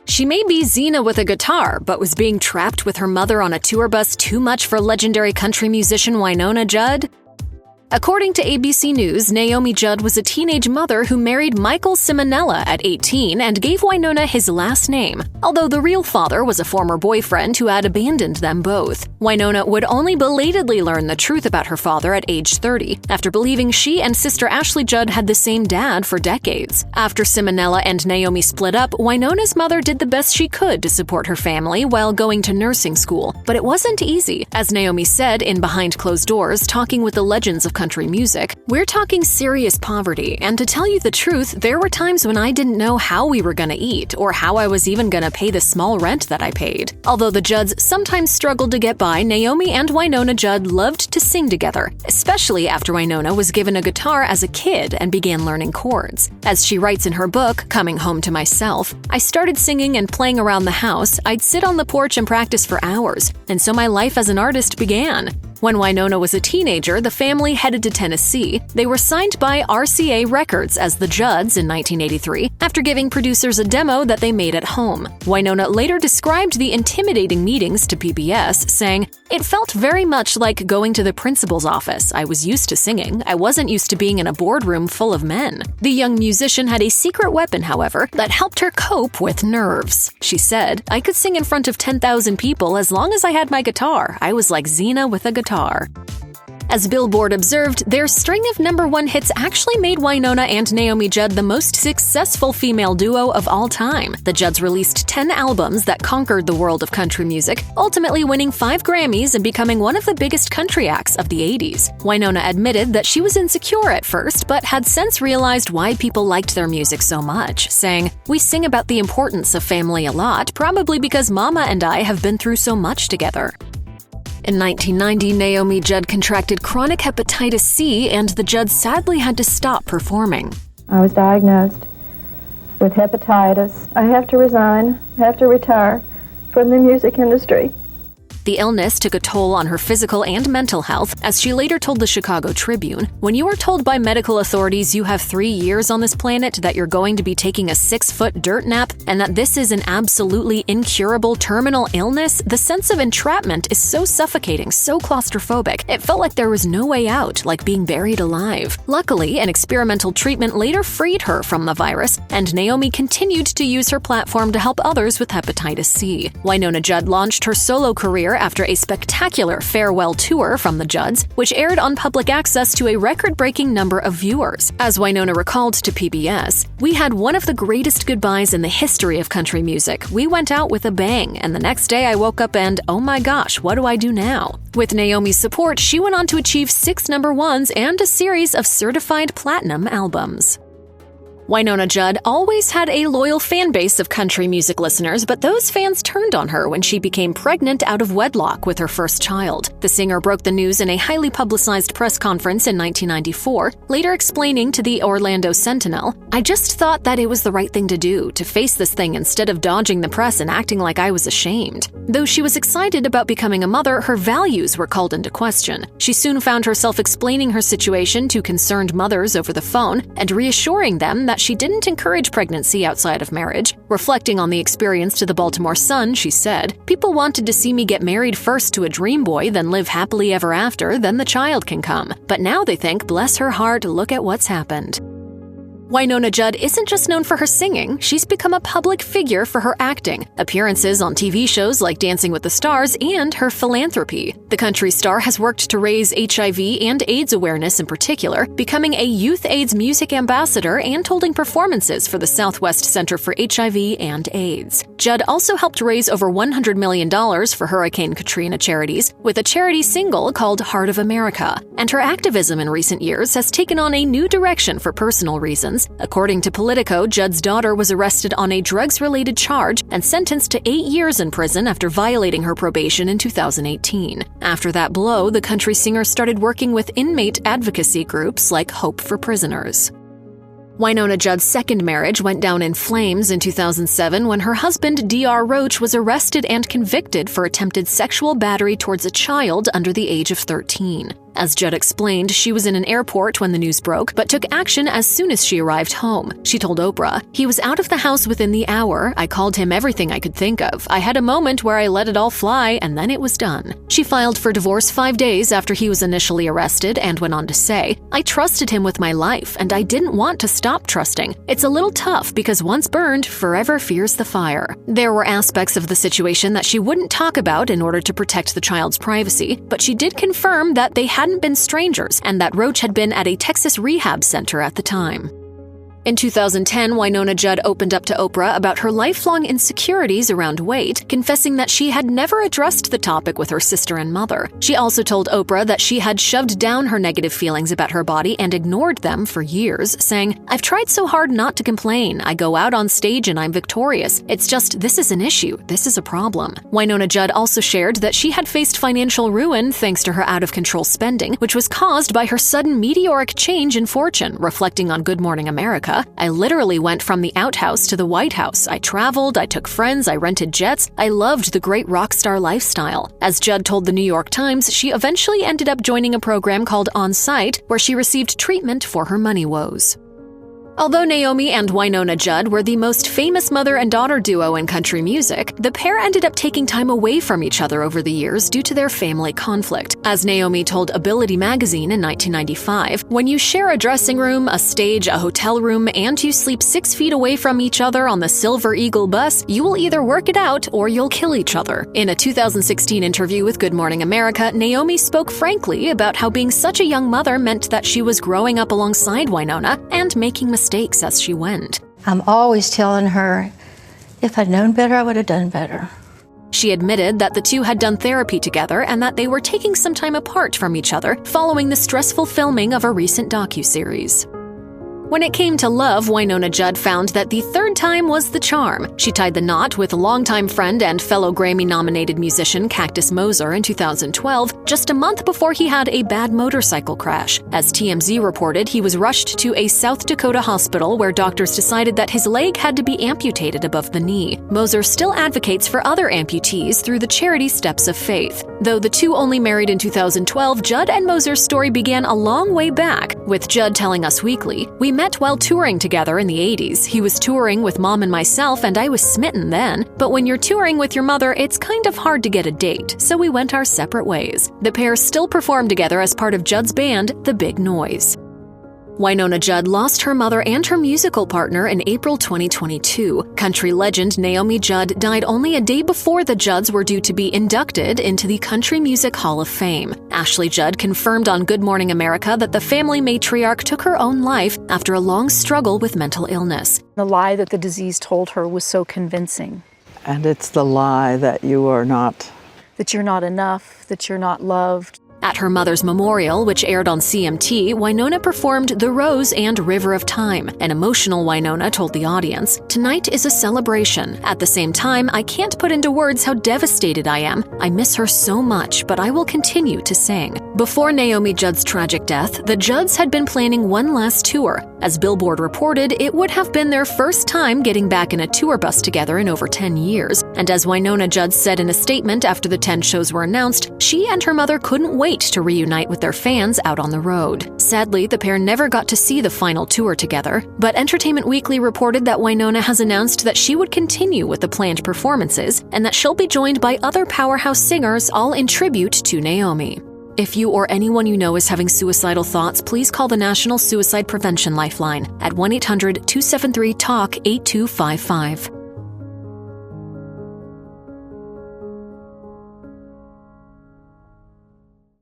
She may be Xena with a guitar, but was being trapped with her mother on a tour bus too much for legendary country musician Wynonna Judd? According to ABC News, Naomi Judd was a teenage mother who married Michael Simonella at 18 and gave Wynonna his last name, although the real father was a former boyfriend who had abandoned them both. Wynonna would only belatedly learn the truth about her father at age 30, after believing she and sister Ashley Judd had the same dad for decades. After Simonella and Naomi split up, Wynonna's mother did the best she could to support her family while going to nursing school, but it wasn't easy. As Naomi said in Behind Closed Doors, talking with the legends of country music, "We're talking serious poverty, and to tell you the truth, there were times when I didn't know how we were gonna eat, or how I was even gonna pay the small rent that I paid." Although the Judds sometimes struggled to get by, Naomi and Wynonna Judd loved to sing together, especially after Wynonna was given a guitar as a kid and began learning chords. As she writes in her book, Coming Home to Myself, "I started singing and playing around the house. I'd sit on the porch and practice for hours, and so my life as an artist began." When Wynonna was a teenager, the family headed to Tennessee. They were signed by RCA Records as the Judds in 1983 after giving producers a demo that they made at home. Wynonna later described the intimidating meetings to PBS, saying, "It felt very much like going to the principal's office. I was used to singing. I wasn't used to being in a boardroom full of men." The young musician had a secret weapon, however, that helped her cope with nerves. She said, "I could sing in front of 10,000 people as long as I had my guitar. I was like Xena with a guitar." As Billboard observed, their string of #1 hits actually made Wynonna and Naomi Judd the most successful female duo of all time. The Judds released 10 albums that conquered the world of country music, ultimately winning 5 Grammys and becoming one of the biggest country acts of the 80s. Wynonna admitted that she was insecure at first, but had since realized why people liked their music so much, saying, "We sing about the importance of family a lot, probably because Mama and I have been through so much together." In 1990, Naomi Judd contracted chronic hepatitis C, and the Judds sadly had to stop performing. I was diagnosed with hepatitis. I have to resign, I have to retire from the music industry. The illness took a toll on her physical and mental health, as she later told the Chicago Tribune, "When you are told by medical authorities you have 3 years on this planet, that you're going to be taking a 6-foot dirt nap, and that this is an absolutely incurable terminal illness, the sense of entrapment is so suffocating, so claustrophobic. It felt like there was no way out, like being buried alive." Luckily, an experimental treatment later freed her from the virus, and Naomi continued to use her platform to help others with hepatitis C. Wynonna Judd launched her solo career after a spectacular farewell tour from the Judds, which aired on public access to a record-breaking number of viewers. As Wynonna recalled to PBS, "We had one of the greatest goodbyes in the history of country music. We went out with a bang, and the next day I woke up and, oh my gosh, what do I do now?" With Naomi's support, she went on to achieve 6 #1s and a series of certified platinum albums. Wynonna Judd always had a loyal fan base of country music listeners, but those fans turned on her when she became pregnant out of wedlock with her first child. The singer broke the news in a highly publicized press conference in 1994, later explaining to the Orlando Sentinel, "I just thought that it was the right thing to do, to face this thing instead of dodging the press and acting like I was ashamed." Though she was excited about becoming a mother, her values were called into question. She soon found herself explaining her situation to concerned mothers over the phone and reassuring them that she didn't encourage pregnancy outside of marriage. Reflecting on the experience to the Baltimore Sun, she said, "People wanted to see me get married first to a dream boy, then live happily ever after, then the child can come. But now they think, bless her heart, look at what's happened." Wynonna Judd isn't just known for her singing, she's become a public figure for her acting, appearances on TV shows like Dancing with the Stars, and her philanthropy. The country star has worked to raise HIV and AIDS awareness in particular, becoming a youth AIDS music ambassador and holding performances for the Southwest Center for HIV and AIDS. Judd also helped raise over $100 million for Hurricane Katrina charities with a charity single called Heart of America, and her activism in recent years has taken on a new direction for personal reasons. According to Politico, Judd's daughter was arrested on a drugs-related charge and sentenced to 8 years in prison after violating her probation in 2018. After that blow, the country singer started working with inmate advocacy groups like Hope for Prisoners. Wynonna Judd's second marriage went down in flames in 2007 when her husband, D.R. Roach, was arrested and convicted for attempted sexual battery towards a child under the age of 13. As Judd explained, she was in an airport when the news broke, but took action as soon as she arrived home. She told Oprah, "He was out of the house within the hour. I called him everything I could think of. I had a moment where I let it all fly, and then it was done." She filed for divorce 5 days after he was initially arrested and went on to say, "I trusted him with my life, and I didn't want to stop trusting. It's a little tough because once burned, forever fears the fire." There were aspects of the situation that she wouldn't talk about in order to protect the child's privacy, but she did confirm that they hadn't been strangers and that Roach had been at a Texas rehab center at the time. In 2010, Wynonna Judd opened up to Oprah about her lifelong insecurities around weight, confessing that she had never addressed the topic with her sister and mother. She also told Oprah that she had shoved down her negative feelings about her body and ignored them for years, saying, "I've tried so hard not to complain. I go out on stage and I'm victorious. It's just, this is an issue. This is a problem." Wynonna Judd also shared that she had faced financial ruin thanks to her out-of-control spending, which was caused by her sudden meteoric change in fortune, reflecting on Good Morning America. "I literally went from the outhouse to the White House. I traveled, I took friends, I rented jets. I loved the great rock star lifestyle." As Judd told the New York Times, she eventually ended up joining a program called On Site, where she received treatment for her money woes. Although Naomi and Wynonna Judd were the most famous mother and daughter duo in country music, the pair ended up taking time away from each other over the years due to their family conflict. As Naomi told Ability magazine in 1995, "When you share a dressing room, a stage, a hotel room, and you sleep 6 feet away from each other on the Silver Eagle bus, you will either work it out or you'll kill each other." In a 2016 interview with Good Morning America, Naomi spoke frankly about how being such a young mother meant that she was growing up alongside Wynonna and making mistakes as she went. "I'm always telling her, if I'd known better, I would have done better." She admitted that the two had done therapy together and that they were taking some time apart from each other following the stressful filming of a recent docuseries. When it came to love, Wynonna Judd found that the third time was the charm. She tied the knot with longtime friend and fellow Grammy-nominated musician Cactus Moser in 2012, just a month before he had a bad motorcycle crash. As TMZ reported, he was rushed to a South Dakota hospital where doctors decided that his leg had to be amputated above the knee. Moser still advocates for other amputees through the charity Steps of Faith. Though the two only married in 2012, Judd and Moser's story began a long way back, with Judd telling Us Weekly, "We met while touring together in the 80s. He was touring with Mom and myself, and I was smitten then. But when you're touring with your mother, it's kind of hard to get a date, so we went our separate ways." The pair still perform together as part of Judd's band, The Big Noise. Wynonna Judd lost her mother and her musical partner in April 2022. Country legend Naomi Judd died only a day before the Judds were due to be inducted into the Country Music Hall of Fame. Ashley Judd confirmed on Good Morning America that the family matriarch took her own life after a long struggle with mental illness. The lie that the disease told her was so convincing. And it's the lie that you are not. That you're not enough, that you're not loved. At her mother's memorial, which aired on CMT, Wynonna performed The Rose and River of Time. An emotional Wynonna told the audience, "Tonight is a celebration. At the same time, I can't put into words how devastated I am. I miss her so much, but I will continue to sing." Before Naomi Judd's tragic death, the Judds had been planning one last tour. As Billboard reported, it would have been their first time getting back in a tour bus together in over 10 years. And as Wynonna Judd said in a statement after the 10 shows were announced, she and her mother couldn't wait to reunite with their fans out on the road. Sadly, the pair never got to see the final tour together, but Entertainment Weekly reported that Wynonna has announced that she would continue with the planned performances and that she'll be joined by other powerhouse singers, all in tribute to Naomi. If you or anyone you know is having suicidal thoughts, please call the National Suicide Prevention Lifeline at 1-800-273-TALK-8255.